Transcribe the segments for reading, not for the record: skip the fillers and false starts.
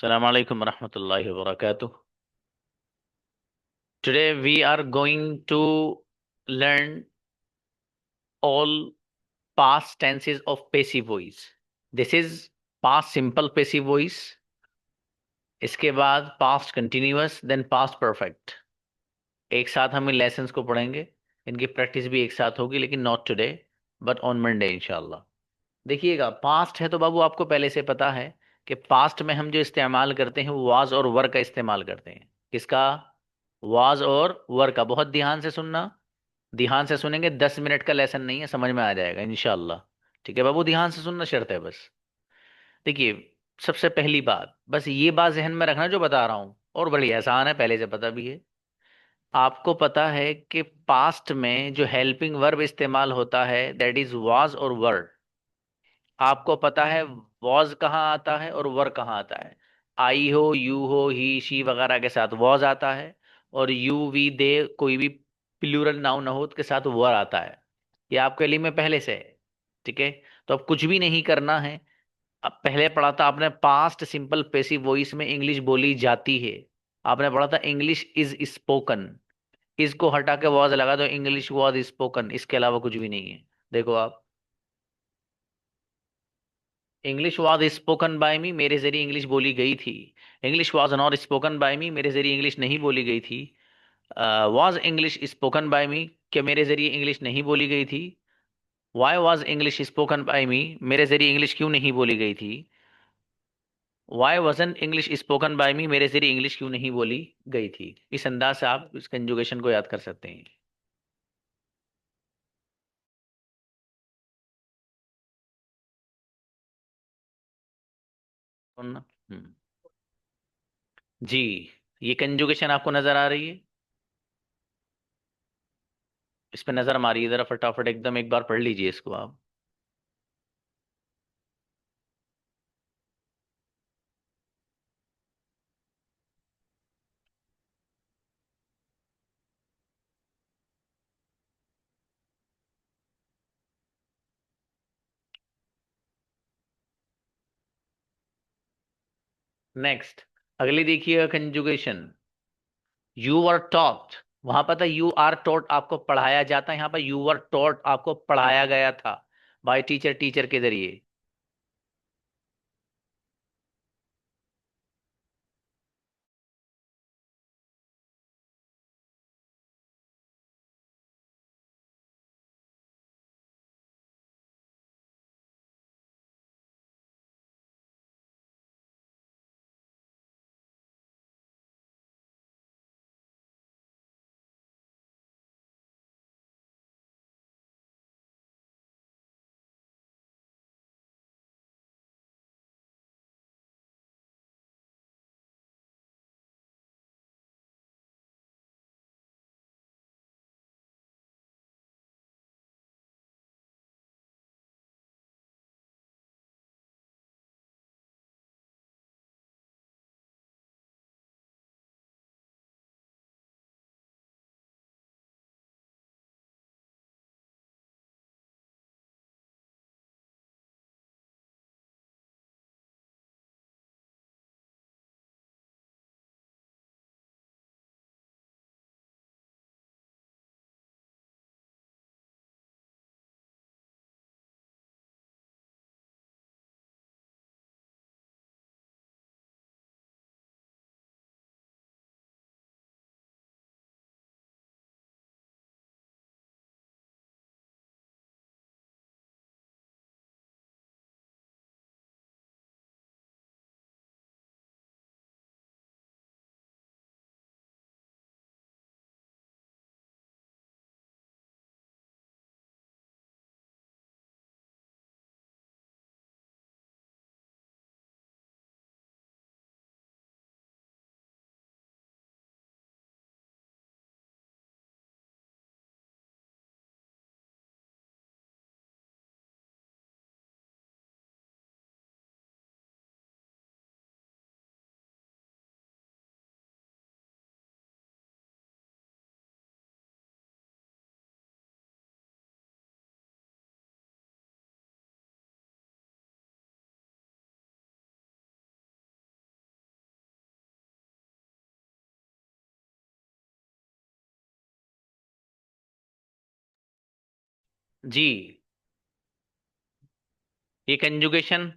Assalamu alaikum warahmatullahi wabarakatuh. Today we are going to learn all past tenses of passive voice. This is past simple passive voice. इसके बाद past continuous, then past perfect. एक साथ हम इन lessons को पढ़ेंगे. इनकी practice भी एक साथ होगी, लेकिन not today but on Monday इंशाल्लाह. देखिएगा, पास्ट है तो बाबू आपको पहले से पता है कि पास्ट में हम जो इस्तेमाल करते हैं वो वाज और वर का इस्तेमाल करते हैं. किसका? वाज और वर का. बहुत ध्यान से सुनना. ध्यान से सुनेंगे, 10 मिनट का लेसन नहीं है, समझ में आ जाएगा इंशाल्लाह. ठीक है बाबू, ध्यान से सुनना शर्त है बस. देखिए, सबसे पहली बात, बस ये बात जहन में रखना जो बता रहा हूँ, और बड़ी आसान है, पहले से पता भी है. आपको पता है कि पास्ट में जो हेल्पिंग वर्ब इस्तेमाल होता है दैट इज वाज और वर. आपको पता है वॉज कहाँ आता है और वर कहाँ आता है. आई हो, यू हो, ही शी वगैरह के साथ वॉज आता है, और यू वी दे कोई भी प्लूरल नाउन हो उसके साथ वर आता है. ये आपके लिए में पहले से है. ठीक है. तो अब कुछ भी नहीं करना है. अब पहले पढ़ा था आपने पास्ट सिंपल पैसिव वॉइस में इंग्लिश बोली जाती है. आपने पढ़ा था इंग्लिश इज स्पोकन. इसको हटा के वॉज लगा दो, इंग्लिश वॉज स्पोकन. इसके अलावा कुछ भी नहीं है. देखो आप, English was spoken by me, मेरे जरिए इंग्लिश बोली गई थी. English was not spoken by me, मेरे जरिए इंग्लिश नहीं बोली गई थी. Was English spoken by me, क्या मेरे जरिए इंग्लिश नहीं बोली गई थी. Why was English spoken by me, मेरे जरिए इंग्लिश क्यों नहीं बोली गई थी. Why wasn't English spoken by me, मेरे जरिए इंग्लिश क्यों नहीं बोली गई थी. इस अंदाज से आप इस कंजुगेशन को याद कर सकते हैं. सुनना. हम्म. जी. ये कंजुगेशन आपको नजर आ रही है. इस पे नजर मारिए जरा फटाफट एकदम, एक बार पढ़ लीजिए इसको आप. नेक्स्ट, अगली देखिएगा कंजुगेशन. You are taught. वहां पर था यू आर टॉट, आपको पढ़ाया जाता है. यहाँ पर यू आर टॉट, आपको पढ़ाया गया था बाय टीचर, टीचर के जरिए. जी। ये conjugation,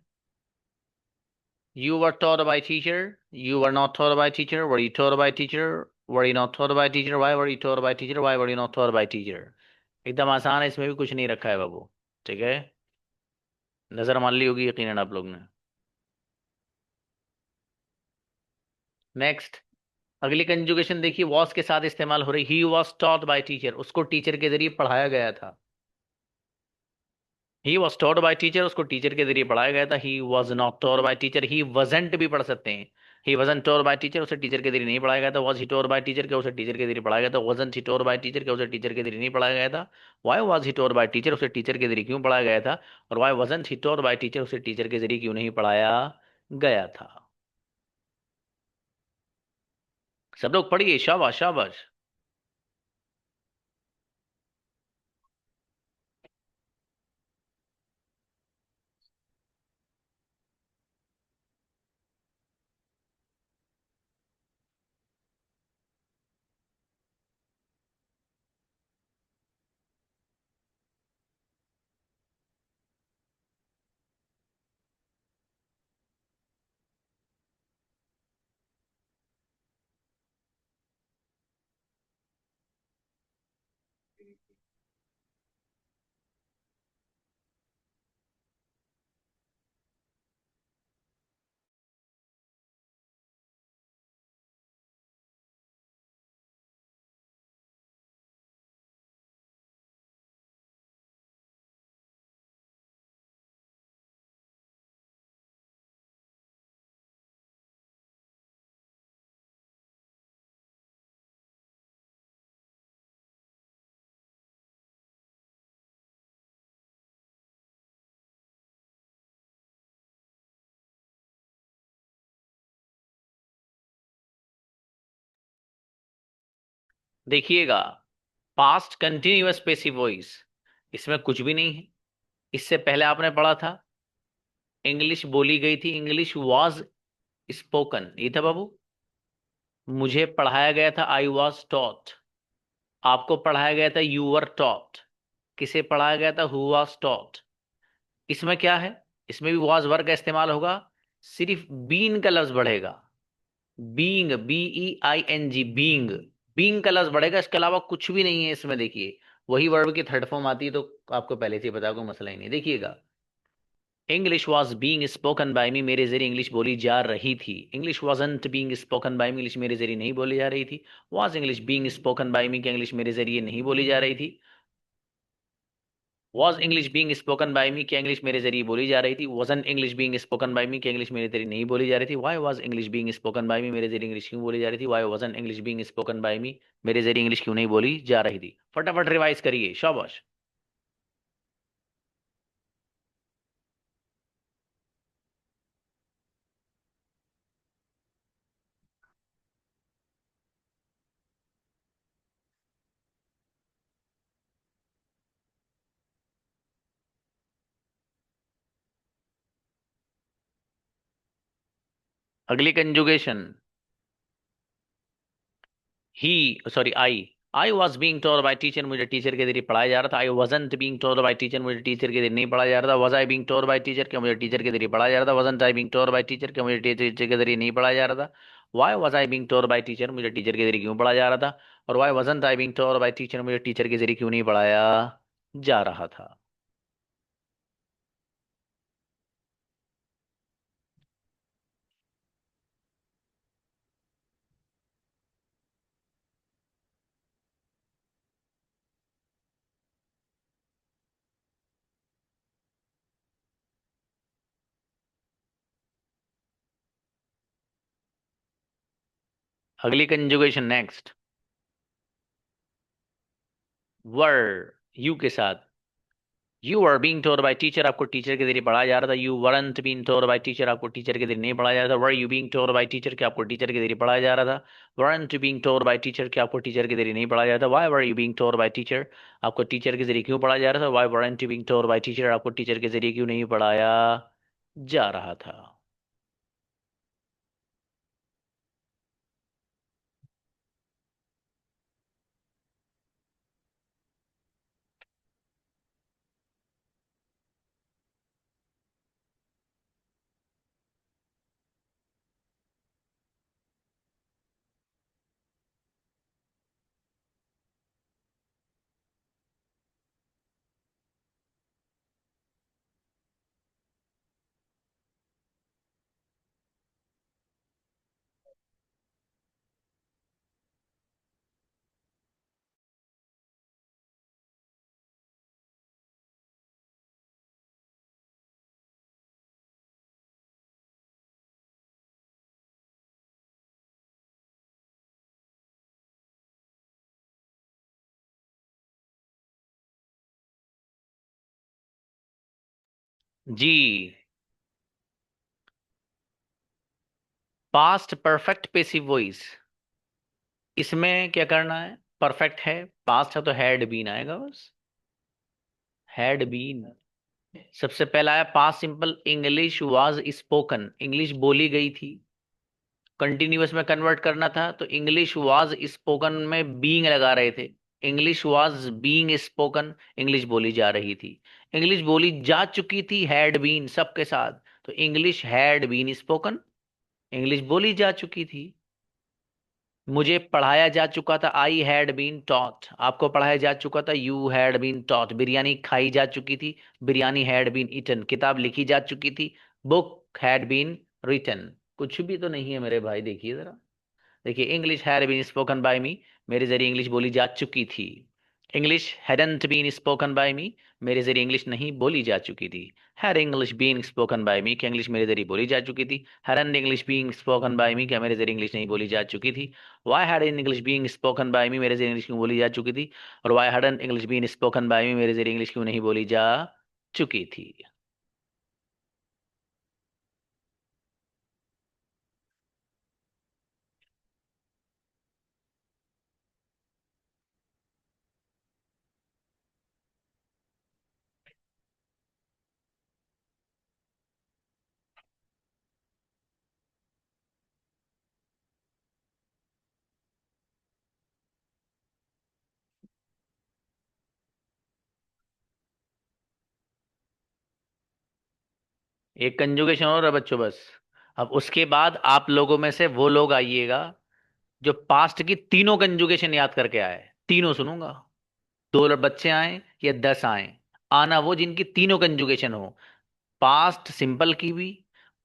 you were taught by teacher, you were not taught by teacher, were you taught by teacher, were you not taught by teacher, why were you taught by teacher, why were you not taught by teacher। एकदम आसान है, इसमें भी कुछ नहीं रखा है बाबू। ठीक है, नजर मान ली होगी यकीनन आप लोग ने। नेक्स्ट, अगली कंजुगेशन देखिए, वॉस के साथ इस्तेमाल हो रही। He was taught by teacher, उसको टीचर के जरिए पढ़ाया गया था। He was taught by teacher, उसको टीचर के जरिए पढ़ाया गया था। He was not taught by teacher, he wasn't भी पढ़ सकते हैं। He wasn't taught by teacher, उसे टीचर के जरिए नहीं पढ़ाया गया था। Was he taught by teacher, क्या उसे टीचर के जरिए पढ़ाया गया था। वजन ही टॉट बाय टीचर, क्या उसे टीचर के जरिए नहीं पढ़ाया गया था। Why was he taught by teacher, उसे टीचर के जरिए क्यों पढ़ाया गया था। और वाई वजन ही टॉट बाय टीचर, उसे टीचर के जरिए क्यों नहीं पढ़ाया गया था। सब लोग पढ़िए, शाबाश शाबाश। देखिएगा, पास्ट कंटिन्यूअस पेसिव वॉइस, इसमें कुछ भी नहीं है। इससे पहले आपने पढ़ा था, इंग्लिश बोली गई थी, इंग्लिश वॉज स्पोकन, ये था बाबू। मुझे पढ़ाया गया था, आई वॉज टॉट। आपको पढ़ाया गया था, यू वर टॉट। किसे पढ़ाया गया था, हु वॉज टॉट। इसमें क्या है, इसमें भी वॉज वर्ग का इस्तेमाल होगा, सिर्फ बीन का लफ्ज बढ़ेगा। Being, BEING, being. बीइंग का लफ्ज बढ़ेगा, इसके अलावा कुछ भी नहीं है इसमें। देखिए, वही वर्ब की थर्ड फॉर्म आती है, तो आपको पहले से ही पता, कोई मसला ही नहीं। देखिएगा, English was being spoken by me, मेरे जरिए इंग्लिश बोली जा रही थी। English wasn't being spoken by me, English मेरे जरिए नहीं बोली जा रही थी। Was English being spoken by me, क्या इंग्लिश मेरे जरिए नहीं बोली जा रही थी। Was English being spoken by me, क्या इंग्लिश मेरे जरिए बोली जा रही थी। Wasn't English being spoken by me, क्या इंग्लिश मेरे जरिए नहीं बोली जा रही थी। Why was English being spoken by me, मेरे जरिए इंग्लिश क्यों बोली जा रही थी। Why wasn't English being spoken by me, मेरे जरिए इंग्लिश क्यों नहीं बोली जा रही थी। फटाफट रिवाइज करिए, शाबाश। अगली conjugation, he, sorry, I was being told by teacher, मुझे टीचर के जरिए पढ़ाया जा रहा था। I wasn't being told by teacher, मुझे टीचर के जरिए नहीं पढ़ाया जा रहा था। Was I being told by teacher, क्या मुझे टीचर के जरिए पढ़ाया जा रहा था। Wasn't I being told by teacher, क्या मुझे टीचर के जरिए नहीं पढ़ाया जा रहा था। Why was I being told by teacher, मुझे टीचर के जरिए क्यों पढ़ाया जा रहा था। और why wasn't I being told by teacher, मुझे टीचर के जरिए क्यों नहीं पढ़ाया जा रहा था। अगली कंजुगेशन, नेक्स्ट, वर, यू के साथ। You are being told by teacher, आपको टीचर के जरिए पढ़ाया जा रहा था। You weren't being told by teacher, आपको टीचर के जरिए नहीं पढ़ाया जा रहा था। Were you being told by teacher, क्या आपको टीचर के जरिए पढ़ाया जा रहा था। Weren't being told by teacher, क्या आपको टीचर के जरिए नहीं पढ़ाया जा रहा था। Why were you being told by teacher, आपको टीचर के जरिए क्यों पढ़ाया जा रहा था। Why weren't you being told by teacher, आपको टीचर के जरिए क्यों नहीं पढ़ाया जा रहा था। जी। पास्ट परफेक्ट पेसिव वॉइस, इसमें क्या करना है? परफेक्ट है, पास्ट है तो हैड बीन आएगा बस। Had been. सबसे पहला है past simple, English was spoken, English बोली गई थी। कंटिन्यूअस में कन्वर्ट करना था तो इंग्लिश वाज स्पोकन में बीइंग लगा रहे थे। English was being spoken, English बोली जा रही थी। इंग्लिश बोली जा चुकी थी, हैड बीन सबके साथ, तो English had been spoken, English बोली जा चुकी थी। मुझे पढ़ाया जा चुका था, आई हैड बीन टॉट, आपको पढ़ाया जा चुका था, you had been taught. Biryani खाई जा चुकी थी, बिरयानी हैड बीन ईटन। किताब लिखी जा चुकी थी, बुक हैड बीन रिटन। कुछ भी तो नहीं है मेरे भाई, देखिए जरा। देखिए, English had been spoken by me, मेरे जरिए इंग्लिश बोली जा चुकी थी। English hadn't been spoken by me, मेरे जरिए इंग्लिश नहीं बोली जा चुकी थी। Had English been spoken by me, क्या इंग्लिश मेरे जरिए बोली जा चुकी थी? Hadn't English being spoken by me, क्या मेरे जरिए इंग्लिश नहीं बोली जा चुकी थी? Why had in English being spoken by me, मेरे जरिए इंग्लिश क्यों बोली जा चुकी थी? और why hadn't English been spoken by me, मेरे जरिए इंग्लिश क्यों नहीं बोली जा चुकी थी? एक कंजुगेशन और है बच्चों बस। अब उसके बाद आप लोगों में से वो लोग आइएगा जो पास्ट की तीनों कंजुगेशन याद करके आए। तीनों सुनूंगा। दो बच्चे आए या 10 आए, आना वो जिनकी तीनों कंजुगेशन हो। पास्ट सिंपल की भी,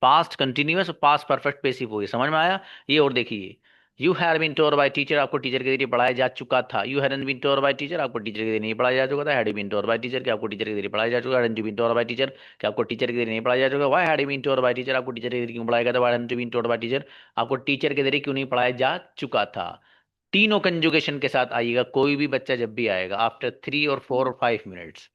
पास्ट कंटिन्यूअस और पास्ट परफेक्ट पेसिव हो गई। समझ में आया? ये और देखिए, you had been taught by teacher, आपको टीचर के जरिए पढ़ाया जा चुका था। You hadn't been taught by teacher, आपको टीचर के जरिए नहीं पढ़ाया जा चुका था। Had you been taught by teacher, क्या आपको टीचर के जरिए पढ़ाया जा चुका? Hadn't you been taught by teacher, क्या आपको टीचर के जरिए नहीं पढ़ाया जा चुका? Why had you been taught by teacher, आपको टीचर के जरिए क्यों पढ़ाया गया था? Why hadn't you been taught by teacher, आपको टीचर के जरिए क्यों नहीं पढ़ाया जा चुका था? तीनों कंजुगेशन के साथ आइएगा कोई भी बच्चा जब भी आएगा, आफ्टर 3 और 4 और 5 मिनट्स।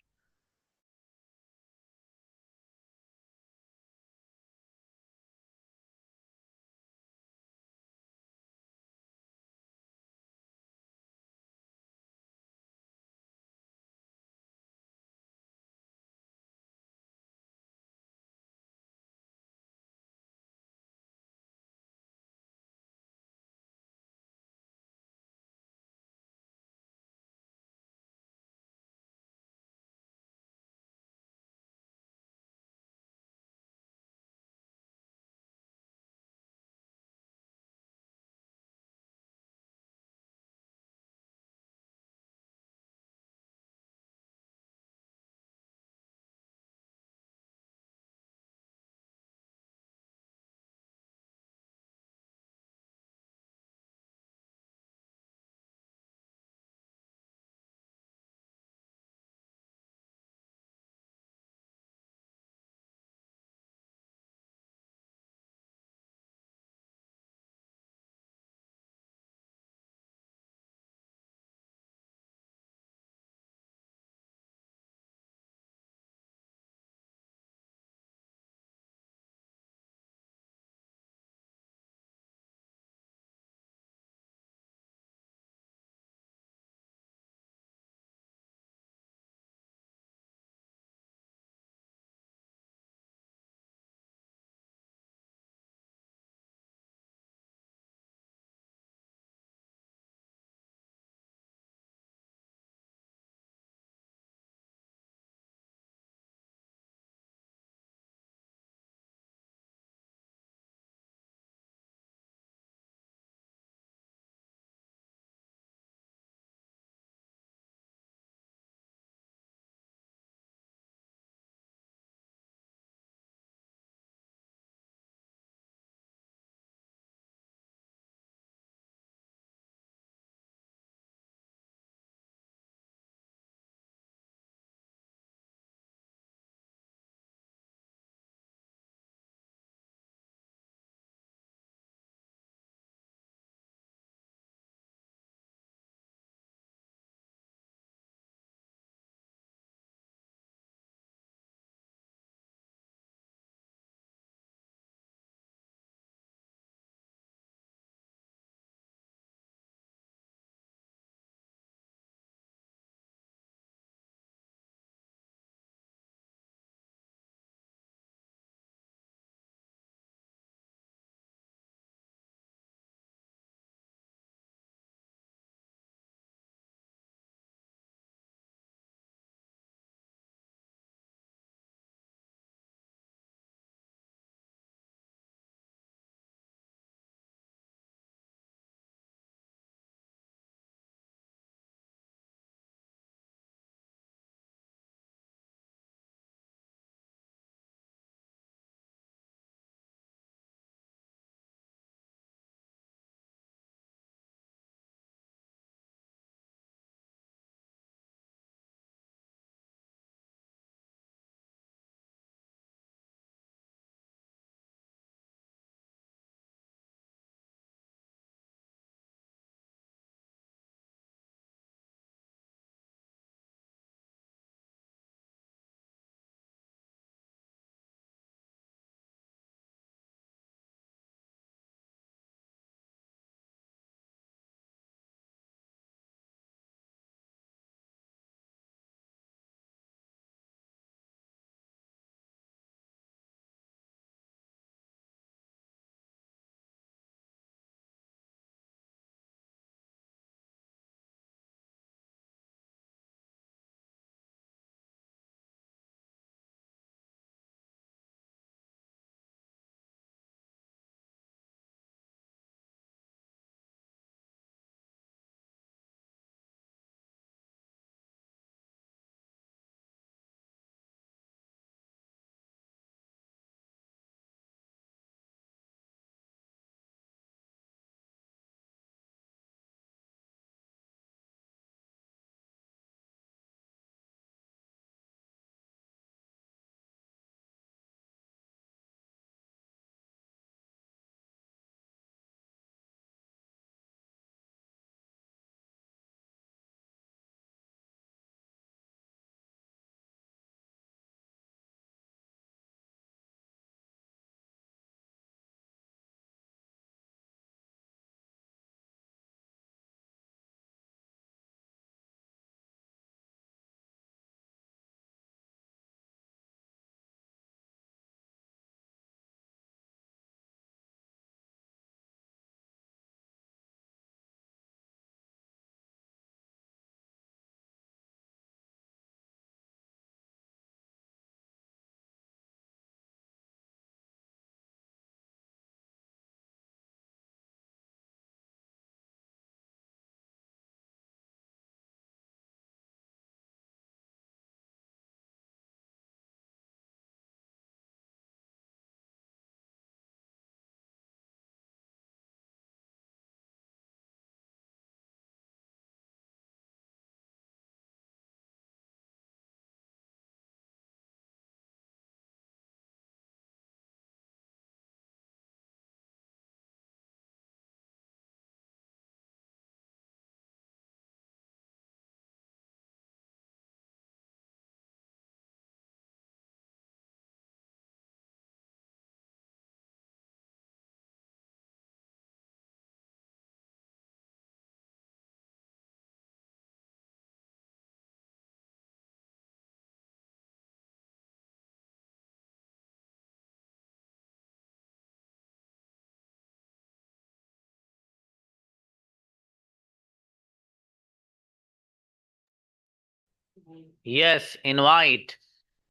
यस, इनवाइट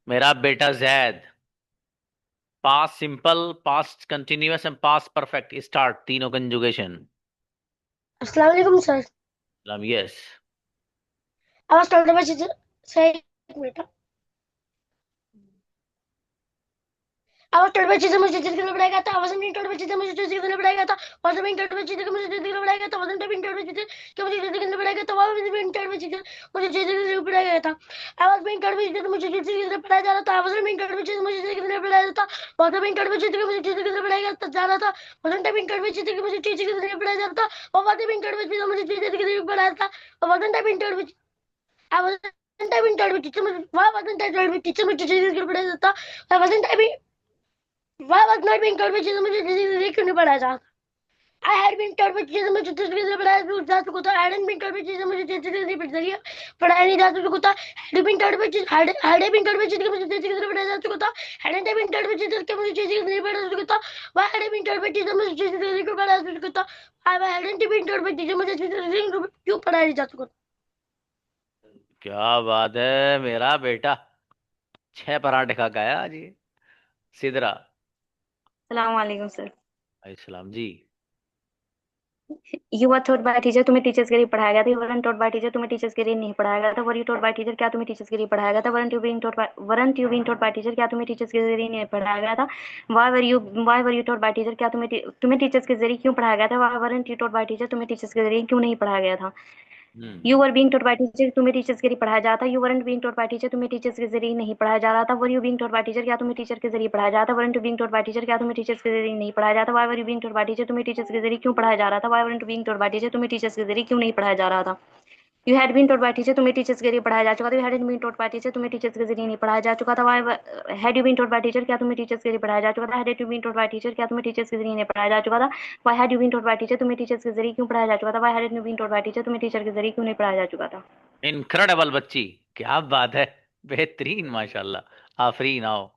मेरा बेटा Zaid. Past simple, past continuous and past perfect start, तीनों कंजुगेशन। अस्सलाम वालेकुम सर। यस। आवाज टोटल बच्चे सही। एक मिनट। आवाज टोटल बच्चे से मुझे चीज करना पड़ेगा था। आवाज नहीं टोटल बच्चे से मुझे चीज करना पड़ेगा था। आवाज में टोटल बच्चे से मुझे चीज करना पड़ेगा था। आवाज में टोटल बच्चे से मुझे चीज करना पड़ेगा था। आवाज में टोटल बच्चे से मुझे चीज करना पड़ेगा था। आवाज में टोटल बच्चे से मुझे चीज करना पड़ा जा रहा था। आवाज में टोटल बच्चे से मुझे चीज करना पड़ा जा रहा था। आवाज में टोटल बच्चे से मुझे चीज करना पड़ेगा जा रहा था। आवाज में टोटल बच्चे से मुझे चीज करना पड़ा जा रहा था। आवाज में टोटल बच्चे से मुझे चीज करना पड़ा था। आवाज में टोटल बच्चे I wasn't having trouble with teacher. Why wasn't I trouble with teacher? मुझे चीजें करना पड़ा था। I wasn't having. Why was not being told with चीजें मुझे चीजें क्यों नहीं पढ़ा था? I had been told with चीजें मुझे चीजें करना पड़ा जा चुका था। I hadn't been told with चीजें मुझे चीजें करनी पड़ रही है। पढ़ाया नहीं जा चुका था। Had been told with चीजें had been told with चीजें मुझे चीजें करना पड़ा जा चुका था। Hadn't I been told with चीजें के मुझे चीजें करनी पड़ चुका था। Why had I been told with चीजें मुझे चीजें करनी पड़ा जा चुका था। Why hadn't I been told with चीजें मुझे चीजें क्यों पढ़ाया नहीं जा चुका था? क्या बात है मेरा बेटा, 6 पराठे खा के आया आज ये। सिदरा। सलाम वालेकुम sir. Islam ji. You were taught by teacher, तुम्हें टीचर्स के लिए पढ़ाया गया था। You weren't taught by teacher, तुम्हें टीचर्स के लिए नहीं पढ़ाया गया था। Were you taught by teacher, क्या तुम्हें टीचर्स के लिए पढ़ाया गया था। Weren't you being taught by teacher, क्या तुम्हें टीचर्स के जरिए नहीं पढ़ाया गया था। Why were you taught by teacher, क्या तुम्हें टीचर्स के जरिए क्यों पढ़ाया गया था। Why weren't you taught by teacher, तुम्हें टीचर्स के जरिए क्यों नहीं पढ़ाया गया था। Hmm. You were being taught by teacher, तुम्हें टीचर्स के लिए पढ़ाया जा रहा था। You weren't being taught by teacher, तुम्हें टीचर्स के जरिए नहीं पढ़ाया जा रहा था। Were you being taught by teacher, क्या तुम्हें टीचर के जरिए पढ़ाया जा रहा था। Weren't being taught by teacher, क्या तुम्हें टीचर्स के जरिए नहीं पढ़ाया जाता। Why were you being taught by teacher, तुम्हें टीचर्स के जरिए क्यों पढ़ाया जा रहा था। Why weren't being taught by teacher, तुम्हें टीचर्स के जरिए क्यों नहीं पढ़ाया जा रहा था। You had been taught by teacher, तुम्हें टीचर्स के जरिए पढ़ाया जा चुका था। You hadn't been taught by teacher, तुम्हें टीचर्स के जरिए नहीं पढ़ाया जा चुका था। Why had you been taught by teacher, क्या तुम्हें टीचर्स के जरिए पढ़ाया जा चुका था। Had you been taught by teacher, क्या तुम्हें टीचर्स के जरिए नहीं पढ़ाया जा चुका था। Why had you been taught by teacher, तुम्हें टीचर्स के जरिए क्यों पढ़ाया जा चुका था। Why had you been taught by teacher, तुम्हें टीचर के जरिए क्यों नहीं पढ़ाया जा चुका था। इनक्रेडिबल बच्ची, क्या बात है, बेहतरीन माशाल्लाह। आफरीन आओ,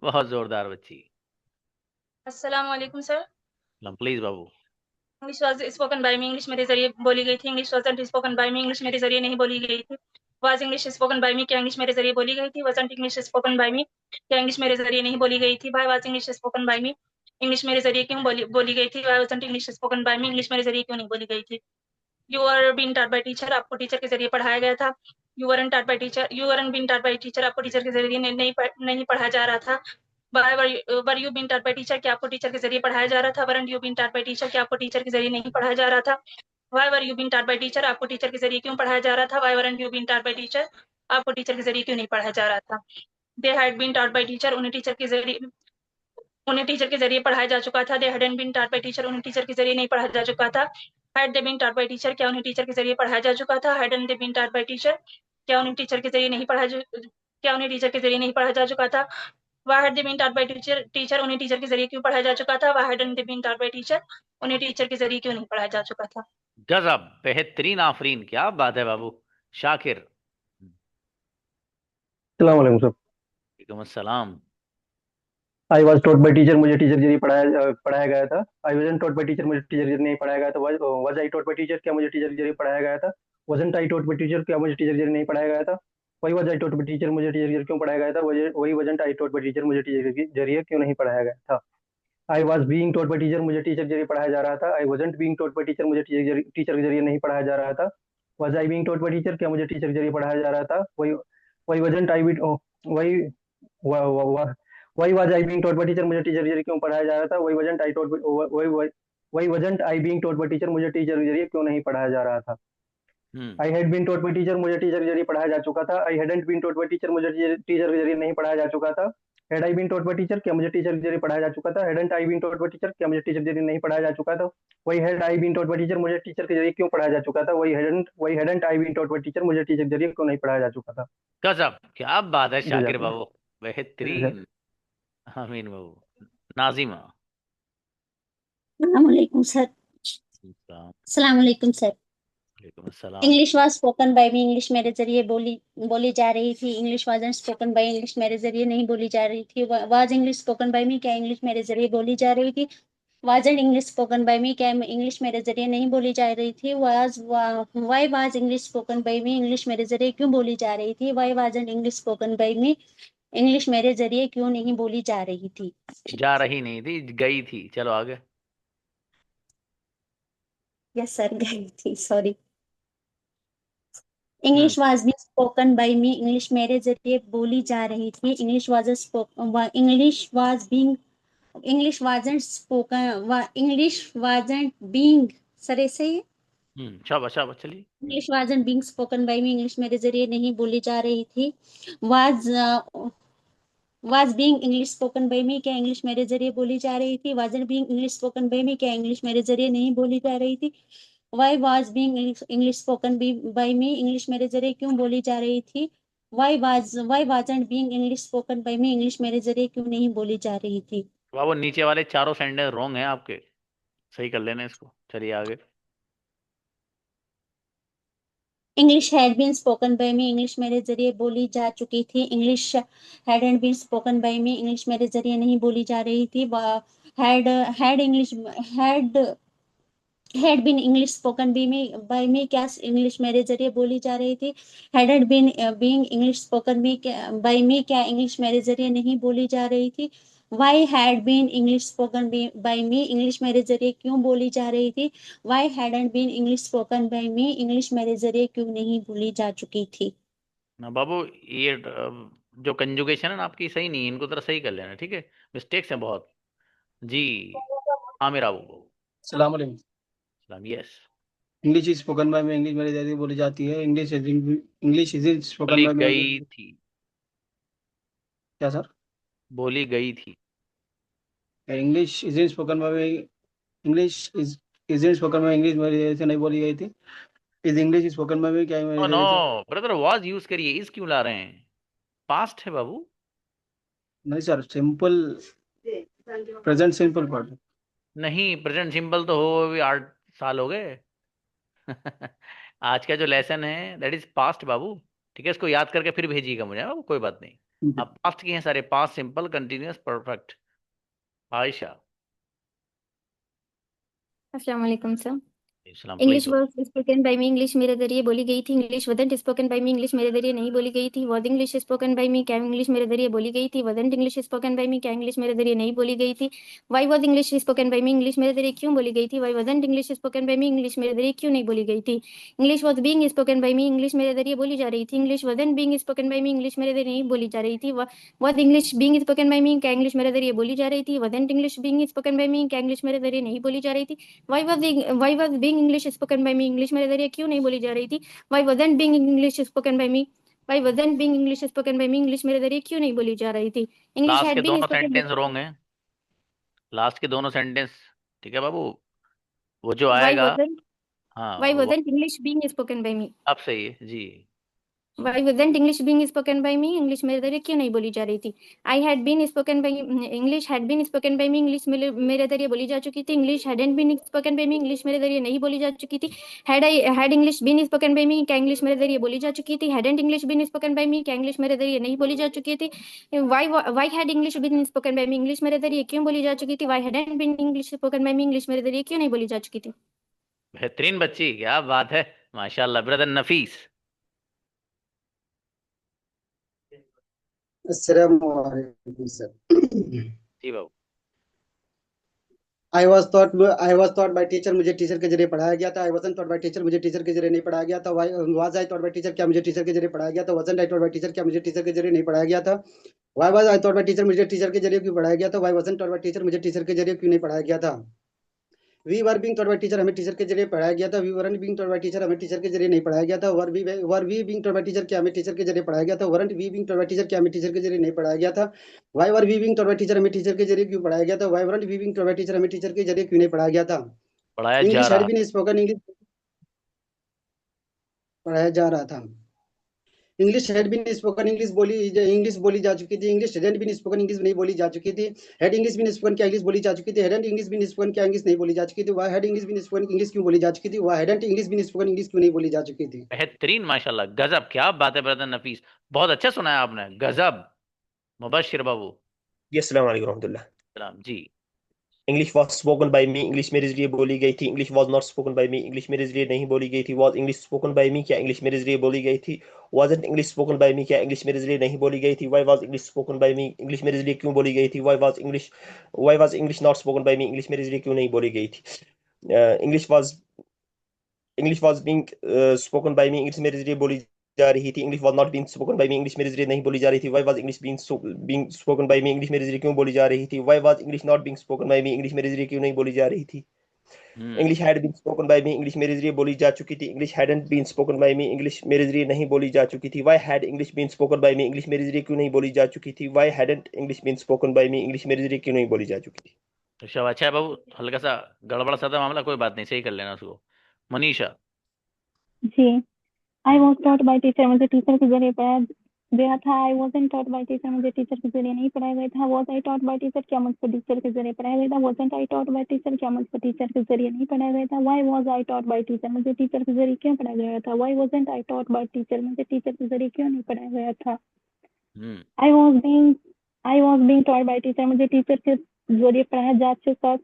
बहुत जोरदार बच्ची। अस्सलाम वालेकुम सर। प्लीज बाबू। English was spoken by me, English मेरे जरिए बोली गई थी। English wasn't spoken by me, English मेरे जरिए नहीं बोली गई थी। Was English spoken by me, क्या इंग्लिश मेरे जरिए बोली गई थी। Wasn't English spoken by me, क्या इंग्लिश मेरे जरिए नहीं बोली गई थी। Why was English spoken by me, English मेरे जरिए क्यों बोली गई थी। Why wasn't English spoken by me, English मेरे जरिए क्यों नहीं बोली गई थी। You are been taught by teacher, आपको टीचर के जरिए पढ़ाया गया था। You weren't taught by teacher, you weren't been taught by teacher, आपको टीचर के जरिए नहीं पढ़ाया जा रहा था। Were you been taught by teacher, क्या आपको टीचर के जरिए पढ़ाया जा रहा था। Weren't you been taught by teacher, क्या आपको टीचर के जरिए नहीं पढ़ाया जा रहा था। Why were you been taught by teacher, आपको टीचर के जरिए क्यों पढ़ाया जा रहा था। Why weren't you been taught by teacher, आपको टीचर के जरिए क्यों नहीं पढ़ाया जा रहा था। They had been taught by teacher, उन्हें टीचर के जरिए पढ़ाया जा चुका था। They hadn't been taught by teacher, उन्हें टीचर के जरिए नहीं पढ़ाया जा चुका था। Had they been taught by teacher, क्या उन्हें टीचर के जरिए पढ़ाया जा चुका था। Hadn't they been taught by teacher, क्या उन्हें टीचर के जरिए नहीं पढ़ाया जा चुका था। Why had they been taught by teacher, उन्हें टीचर के जरिए क्यों पढ़ाया जा चुका था। Why hadn't they been taught by teacher, उन्हें टीचर के जरिए क्यों नहीं पढ़ाया जा चुका था। गजब, बेहतरीन, आफरीन, क्या बात है बाबू। शाकिर। सलाम वालेकुम सर। वालेकुम अस्सलाम। आई वॉज टॉट बाई टीचर, मुझे टीचर जरिए पढ़ाया गया था। आई वॉजन टॉट बाई टीचर, मुझे टीचर जरिए नहीं पढ़ाया गया था। Was I taught by teacher, क्या मुझे टीचर जरिए पढ़ाया गया था। Wasn't I taught by teacher, क्या मुझे टीचर जरिए नहीं पढ़ाया गया था। वही was I taught by teacher, मुझे टीचर जरिए क्यों पढ़ाया गया था। वही wasn't I taught by teacher, मुझे टीचर के जरिए क्यों नहीं पढ़ाया गया था। I was being taught by teacher, मुझे टीचर जरिए पढ़ाया जा रहा था। I wasn't being taught by teacher, मुझे टीचर के जरिए नहीं पढ़ाया जा रहा था। Was I being taught by teacher, क्या मुझे टीचर के जरिए पढ़ाया जा रहा था। वही वही वॉजंट आई वही वही was I being taught by teacher, मुझे टीचर जरिए क्यों पढ़ाया जा रहा था। वही वजंट आई टॉट वही वही wasn't I being taught by teacher, मुझे टीचर जरिए क्यों नहीं पढ़ाया जा रहा था। I had been taught by teacher, मुझे टीचर जरिए पढ़ाया जा चुका था। I hadn't been taught by teacher, मुझे टीचर जरिए नहीं पढ़ाया जा चुका था। Had I been taught by teacher, क्या मुझे टीचर जरिए पढ़ाया जा चुका था। Hadn't I been taught by teacher, क्या मुझे टीचर जरिए नहीं पढ़ाया जा चुका था। Why had I been taught by teacher, मुझे टीचर के जरिए क्यों पढ़ाया जा चुका था। Why hadn't I been taught by teacher, मुझे टीचर जरिए क्यों नहीं पढ़ाया जा चुका था। गजब, क्या बात है शाकिर जजाकल्लाह। बाबू, जी सर। बेहतरीन। आमीन बाबू। नाजिमा। अस्सलामुअलैकुम सर। वालेकुम अस्सलामुअलैकुम सर। अस्सलाम। English was spoken by me, English मेरे जरिए बोली जा रही थी। English wasn't spoken by, English मेरे जरिए नहीं बोली जा रही थी। Was English spoken by me, क्या इंग्लिश मेरे जरिए बोली जा रही थी। wasn't English spoken by me, क्या इंग्लिश मेरे जरिए नहीं बोली जा रही थी? Why was English spoken by me, English मेरे जरिए क्यों बोली जा रही थी? Why wasn't English spoken by me, English मेरे जरिए क्यों नहीं बोली जा रही थी? जा रही नहीं थी, गई थी। चलो आगे। यस सर, गई थी, sorry. Hmm English was being spoken by me, English मेरे जरिए बोली जा रही थी। English wasn't spoken, English wasn't being, sir ऐसे ही। शाबाश शाबाश, चलिए। English wasn't being spoken by me, English मेरे जरिए नहीं बोली जा रही थी। Was was being English spoken by me, क्या इंग्लिश मेरे जरिए बोली जा रही थी? Wasn't being English spoken by me, क्या इंग्लिश मेरे जरिए नहीं बोली जा रही थी? Why was being English spoken by me, English मेरे जरिए क्यों बोली जा रही थी? Why wasn't being English spoken by me, English मेरे जरिए क्यों नहीं बोली जा रही थी? वाह, वो नीचे वाले चारों सेंटेंस रॉन्ग हैं आपके, सही कर लेना इसको। चलिए आगे। English had been spoken by me, English मेरे जरिए बोली जा चुकी थी। English hadn't been spoken by me, English मेरे जरिए नहीं बोली जा रही थी। Had had English had had been English spoken by me, क्या इंग्लिश मेरे जरिए बोली जा रही थी? Hadn't been being English spoken by me, क्या इंग्लिश मेरे जरिए नहीं बोली जा रही थी? Why had been English spoken by me, English मेरे जरिए क्यों बोली जा रही थी? Why hadn't been English spoken by me, English मेरे जरिए क्यों नहीं बोली जा चुकी थी? ना बाबू, ये जो कंजुगेशन है ना आपकी सही नहीं है, इनको जरा सही कर लेना, ठीक है। मिस्टेक्स हैं बहुत। जी, आमिर बाबू। सलाम अलैकुम। सलाम, yes. English is spoken by में, इंग्लिश मेरे जरिए बोली जाती है। इंग्लिश इज स्पोकन बोली बाय में। गई थी। क्या सर? बोली गई थी। इंग्लिश इज स्पोकन बाय में, English is spoken by, English मेरे जरिए से नहीं बोली गई थी। इज इंग्लिश स्पोकन बाय में, क्या मेरे नो जरिए से? ब्रदर, वाज यूज करिए, इस क्यों ला रहे हैं? पास्ट है बाबू। नहीं sir, simple present simple part. नहीं, प्रेजेंट सिंपल तो हो भी 8 साल हो गए। आज का जो लेसन है दैट इज पास्ट बाबू। ठीक है, इसको याद करके फिर भेजिएगा मुझे बाबू, कोई बात नहीं। आप पास्ट की हैं सारे, past simple continuous perfect. Ayesha. अस्सलाम वालेकुम sir. Islam, English please. Was spoken by me, English मेरे जरिए बोली गई थी। English wasn't spoken by me, English मेरे जरिए नहीं बोली गई थी। Was English spoken by me, क्या इंग्लिश मेरे जरिए बोली गई थी? Wasn't English spoken by me, क्या इंग्लिश मेरे जरिए नहीं बोली गई थी? Why was English spoken by me, English मेरे जरिए क्यों बोली गई थी? Why wasn't English spoken by me, English मेरे जरिए क्यों नहीं बोली गई थी? English was being spoken by me, English मेरे जरिए बोली जा रही थी। English wasn't being spoken by me, English मेरे जरिए नहीं बोली जा रही थी। Was English being spoken by me, क्या इंग्लिश मेरे जरिए बोली जा रही थी? Wasn't English being spoken by me, क्या इंग्लिश मेरे जरिए नहीं बोली जा रही थी? Why was being English spoken by me, English मेरे जरिए क्यों नहीं बोली जा रही थी? Why wasn't being English spoken by me, why wasn't being English spoken by me, English मेरे जरिए क्यों नहीं बोली जा रही थी? इंग्लिश लास्ट के हैड बीन दोनों स्पोकन, सेंटेंस रॉन्ग है। लास्ट के दोनों सेंटेंस। ठीक है बाबू, वो जो वाई आएगा। वजंट हाँ, वाई वो wasn't English being spoken by me, अब सही है जी। Why wasn't English being spoken by me, English मेरे जरिए क्यों नहीं बोली जा रही थी? I had been spoken by, English had been spoken by me, English मेरे जरिए बोली जा चुकी थी। English hadn't been spoken by me, English मेरे जरिए नहीं बोली जा चुकी थी। Had English been spoken by me, क्या इंग्लिश मेरे जरिए बोली जा चुकी थी? Hadn't English been spoken by me, क्या इंग्लिश मेरे जरिए नहीं बोली जा चुकी थी? Why had English been spoken by me, English मेरे जरिए क्यों बोली जा चुकी थी? Why hadn't been English spoken by me, English मेरे जरिए क्यों नहीं बोली जा चुकी थी? बेहतरीन बच्ची, क्या बात है। माशाल्लाह ब्रदर नफीस। अस्सलामु अलैकुम सर। जी बाबू। I was taught by teacher, मुझे टीचर के जरिए पढ़ाया गया था। I wasn't taught by teacher, मुझे टीचर के जरिए नहीं पढ़ाया गया था। Was I taught by teacher, क्या मुझे टीचर के जरिए पढ़ाया गया था? wasn't I taught by teacher, क्या मुझे टीचर के जरिए नहीं पढ़ाया गया था? Why was I taught by teacher, मुझे टीचर के जरिए क्यों पढ़ाया गया था? Why wasn't taught by teacher, मुझे टीचर के जरिए क्यों नहीं पढ़ाया गया था? We were being taught by teacher, हमें टीचर के जरिए पढ़ाया गया था। We weren't being taught by teacher, हमें टीचर के जरिए नहीं पढ़ाया गया था। Were we being taught by teacher, क्या हमें टीचर के जरिए पढ़ाया गया था? Weren't we being taught by teacher, क्या हमें टीचर के जरिए नहीं पढ़ाया गया था? Why were we being taught by teacher, हमें टीचर के जरिए क्यों पढ़ाया गया था? Why weren't we being taught by teacher, हमें टीचर के जरिए क्यों नहीं पढ़ाया गया था? पढ़ाया जा इंग्लिश हैड रहा। बीन स्पोकन, इंग्लिश पढ़ाया जा रहा था। English had been spoken, English बोली जा चुकी थी। English hadn't been spoken, English नहीं बोली जा चुकी थी। हैड इंग्लिश बीन स्पोकन, क्या इंग्लिश बोली जा चुकी थी? हैडंट इंग्लिश बीन स्पोकन, क्या इंग्लिश नहीं बोली जा चुकी थी? Why had English been spoken, English क्यों बोली जा चुकी थी? Why hadn't English been spoken, English क्यों नहीं बोली जा चुकी थी? बेहतरीन, माशाल्लाह, गजब, क्या बात है ब्रदर नफीस। बहुत अच्छा सुनाया आपने, गजब। मुबश्शिर बाबू। जी अस्सलाम वालेकुम रहमतुल्लाह। सलाम जी। English was spoken by me, English मेरे जरिए बोली गई थी। English was not spoken by me, English मेरे जरिए नहीं बोली गई थी। Was English spoken by me, क्या इंग्लिश मेरे जरिए बोली गई थी। Wasn't English spoken by me, क्या इंग्लिश मेरे जरिए नहीं बोली गई थी। Why was English spoken by me, English मेरे जरिए क्यों बोली गई थी। Why was English not spoken by me, English मेरे जरिए क्यों नहीं बोली गई थी। English was being spoken by me, English मेरे जरिए बोली जा रही थी। English was not being spoken by me, English मेरे जरिए नहीं बोली जा रही थी। Why was English being spoken by me, English मेरे जरिए क्यों बोली जा रही थी। Why was English not being spoken by me, English मेरे जरिए क्यों नहीं बोली जा रही थी। English had been spoken by me, English मेरे जरिए बोली जा चुकी थी। English hadn't been spoken by me, English मेरे जरिए नहीं बोली जा चुकी थी। Why had English been spoken by me, English मेरे जरिए क्यों नहीं बोली जा चुकी थी। Why hadn't English been spoken by me, English मेरे जरिए क्यों नहीं बोली जा चुकी थी। ऋषभ अच्छा है बाबू, हल्का सा गड़बड़ सा था मामला, कोई बात नहीं, सही कर लेना उसको। Manisha. Ji, I was taught by teacher, मुझे टीचर के जरिए पढ़ाया गया था। I wasn't taught by teacher, मुझे टीचर के जरिए नहीं पढ़ाया गया था। Was I taught by teacher, क्या मुझको टीचर के जरिए पढ़ाया गया था। Wasn't I taught by teacher, क्या मुझको टीचर के जरिए नहीं पढ़ाया गया था। Why was I taught by teacher, मुझे टीचर के जरिए क्यों पढ़ाया गया था। Why wasn't I taught by teacher, मुझे टीचर के जरिए क्यों नहीं पढ़ाया गया था। I was being taught by teacher, मुझे टीचर के जरिए पढ़ाया जा चुका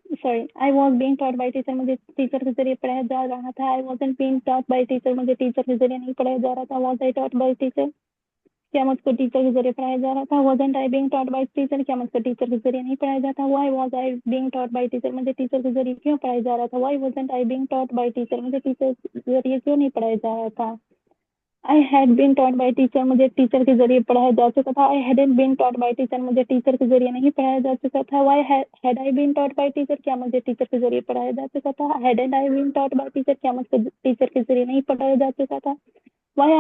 I was being taught by teacher, मुझे टीचर के जरिए पढ़ाया जा रहा था। I wasn't being taught by teacher, मुझे टीचर के जरिए नहीं पढ़ाया जा रहा था। Was I taught by teacher, क्या मुझको टीचर के जरिए पढ़ाया जा रहा था। Wasn't I being taught by teacher, क्या मुझको टीचर के जरिए नहीं पढ़ाया जाता। Why was I being taught by teacher, मुझे टीचर के जरिए क्यों पढ़ाया जा रहा था। Why wasn't I being taught by teacher, मुझे टीचर के जरिए क्यों नहीं पढ़ाया जा रहा था। I had been taught by teacher, मुझे टीचर के जरिए पढ़ाया जा चुका था। I hadn't been taught by teacher, मुझे टीचर के जरिए नहीं पढ़ाया जा चुका था। Why had I been taught by teacher, क्या मुझे टीचर के जरिए पढ़ाया जा चुका था। Hadn't I been taught by teacher, क्या मुझको टीचर के जरिए नहीं पढ़ाया जा चुका था। Why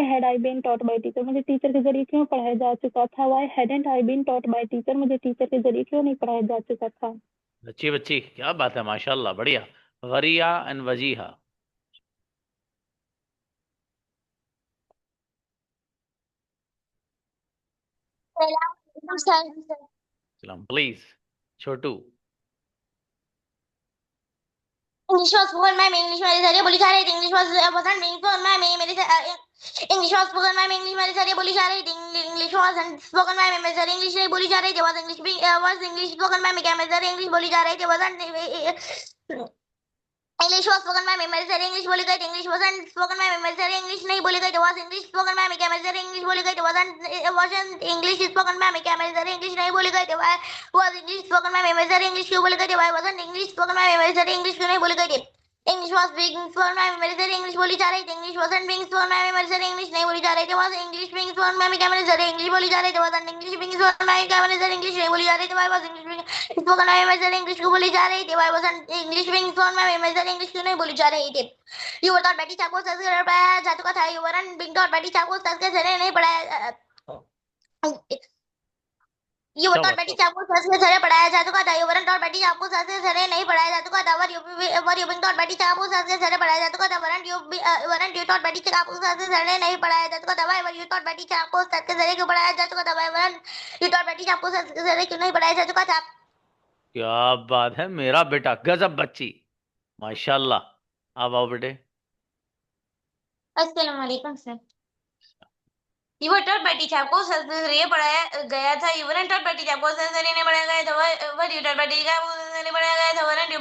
had I been taught by teacher, मुझे टीचर के जरिए क्यों पढ़ाया जा चुका था। Why hadn't I been taught by teacher, मुझे टीचर के जरिए क्यों नहीं पढ़ाया जा चुका था। अच्छी बच्ची, क्या बात है, माशाल्लाह, बढ़िया। गरिया एंड वजीहा। सलाम please. Chhotu. English was spoken by me, English मेरे जरिए बोली जा रही थी। English wasn't being spoken by me, English was spoken by me, English मेरे जरिए बोली जा रही थी। English wasn't spoken by me, मेरे जरिए इंग्लिश नहीं बोली जा रही थी। Was English spoken by me, क्या मेरे जरिए इंग्लिश बोली जा रही थी। Wasn't English was spoken by me, मेरे जरिए इंग्लिश बोली गई थी। English wasn't spoken by me, मेरे जरिए इंग्लिश नहीं बोली गई थी। Was English spoken by me, क्या मेरे जरिए इंग्लिश बोली गई थी। Wasn't English spoken by me, क्या मेरे जरिए इंग्लिश नहीं बोली गई थी। Was English spoken by me, मेरे जरिए इंग्लिश क्यों बोली गई थी। Why wasn't English spoken by me, मेरे जरिए इंग्लिश क्यों नहीं बोली गई थी। English was being spoken by me, मेरे जरिए इंग्लिश बोली जा रही थी। English wasn't being spoken by me, मेरे जरिए इंग्लिश नहीं बोली जा रही थी। Was English being spoken by me, क्या मेरे जरिए इंग्लिश बोली जा रही थी। Wasn't English being spoken by me, क्या मेरे जरिए इंग्लिश नहीं बोली जा रही थी। Why was English being spoken by me, मेरे जरिए इंग्लिश क्यों बोली जा रही थी। Why wasn't English being spoken by me, मेरे जरिए इंग्लिश क्यों नहीं बोली जा रही थी। You were taught by teacher, आपको संस्कृत पढ़ाया जा चुका था। You weren't being taught by teacher, आपको संस्कृत से नहीं पढ़ाया। You were taught by teacher, आपको संस्कृत से पढ़ाया जा चुका था। You weren't taught by teacher, आपको संस्कृत से नहीं पढ़ाया जा चुका था। Were you being taught by teacher, आपको संस्कृत से पढ़ाया जा चुका था। Weren't you taught by teacher, आपको संस्कृत से नहीं पढ़ाया जा चुका था। Why were you taught by teacher, आपको संस्कृत से क्यों पढ़ाया जा चुका था। Why weren't you taught by teacher, आपको संस्कृत से क्यों नहीं पढ़ाया जा चुका था। क्या बात है मेरा बेटा, गजब बच्ची, माशाल्लाह। अब आओ बेटे। अस्सलाम वालेकुम sir. You were taught by teacher, आपको संस्कृत पढ़ाया गया था। You weren't taught by teacher, आपको संस्कृत नहीं पढ़ाया गया था। Were you taught by teacher, आपको संस्कृत नहीं पढ़ाया गया था। Weren't you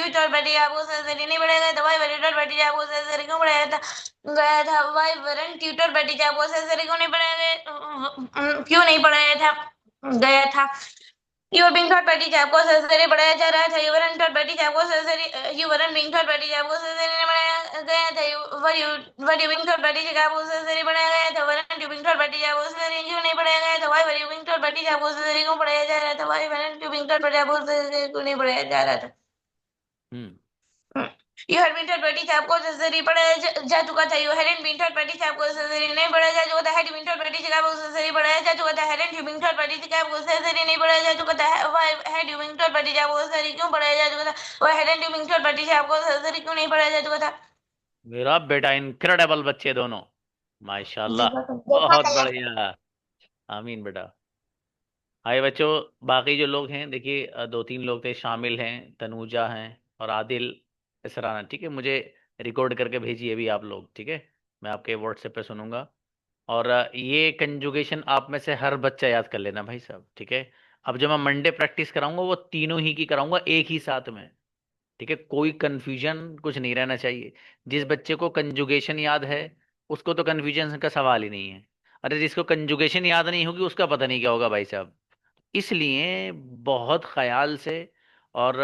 taught by teacher, आपको संस्कृत नहीं पढ़ाया गया था। Why were you taught by teacher, आपको संस्कृत क्यों पढ़ाया गया था। Why weren't you taught by teacher, आपको संस्कृत क्यों नहीं पढ़ाया गया था। You were being taught by teacher, आपको संस्कृत पढ़ाया जा रहा था। You weren't taught by teacher, आपको Sanskrit you weren't being taught by teacher, आपको संस्कृत नहीं पढ़ाया गया था। Were you being taught by teacher, आपको संस्कृत पढ़ाया गया था। Weren't you being taught by teacher, आपको संस्कृत क्यों नहीं पढ़ाया गया था। Why were you being taught by teacher, आपको संस्कृत क्यों पढ़ाया जा रहा था। Why weren't you being taught by teacher, आपको संस्कृत क्यों नहीं पढ़ाया जा रहा था। You had been taught by teacher, आपको संस्कृत पढ़ाया जा चुका था। You hadn't been taught by teacher, आपको संस्कृत नहीं पढ़ाया जा चुका था। Had been taught by teacher, आपको संस्कृत पढ़ाया जा चुका था। Hadn't you been taught by teacher, आपको संस्कृत नहीं पढ़ाया जा चुका था। Why had you been taught by teacher, आपको संस्कृत क्यों पढ़ाया जा चुका था। Why hadn't you been taught by teacher, आपको संस्कृत क्यों नहीं पढ़ाया जा चुका था। मेरा बेटा इनक्रेडिबल बच्चे दोनों, माशाल्लाह, बहुत बढ़िया। आमीन बेटा। हाय बच्चों, बाकी जो लोग हैं देखिए, 2-3 लोग थे शामिल हैं, तनुजा हैं और आदिल इसराना, ठीक है। मुझे रिकॉर्ड करके भेजिए भी आप लोग, ठीक है, मैं आपके व्हाट्सएप पे सुनूंगा। और ये कंजुगेशन आप में से हर बच्चा याद कर लेना भाई साहब, ठीक है। अब जब मैं मंडे प्रैक्टिस कराऊंगा वो तीनों ही की कराऊंगा एक ही साथ में। ठीक है, कोई कंफ्यूजन कुछ नहीं रहना चाहिए। जिस बच्चे को कंजुगेशन याद है उसको तो कंफ्यूजन का सवाल ही नहीं है। अरे जिसको कंजुगेशन याद नहीं होगी उसका पता नहीं क्या होगा भाई साहब। इसलिए बहुत ख्याल से और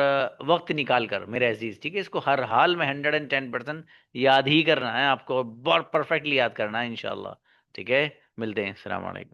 वक्त निकाल कर मेरे अजीज, ठीक है, इसको हर हाल में 110% याद ही करना है आपको, बहुत परफेक्टली याद करना है इंशाल्लाह। ठीक है, मिलते हैं, अस्सलाम वालेकुम।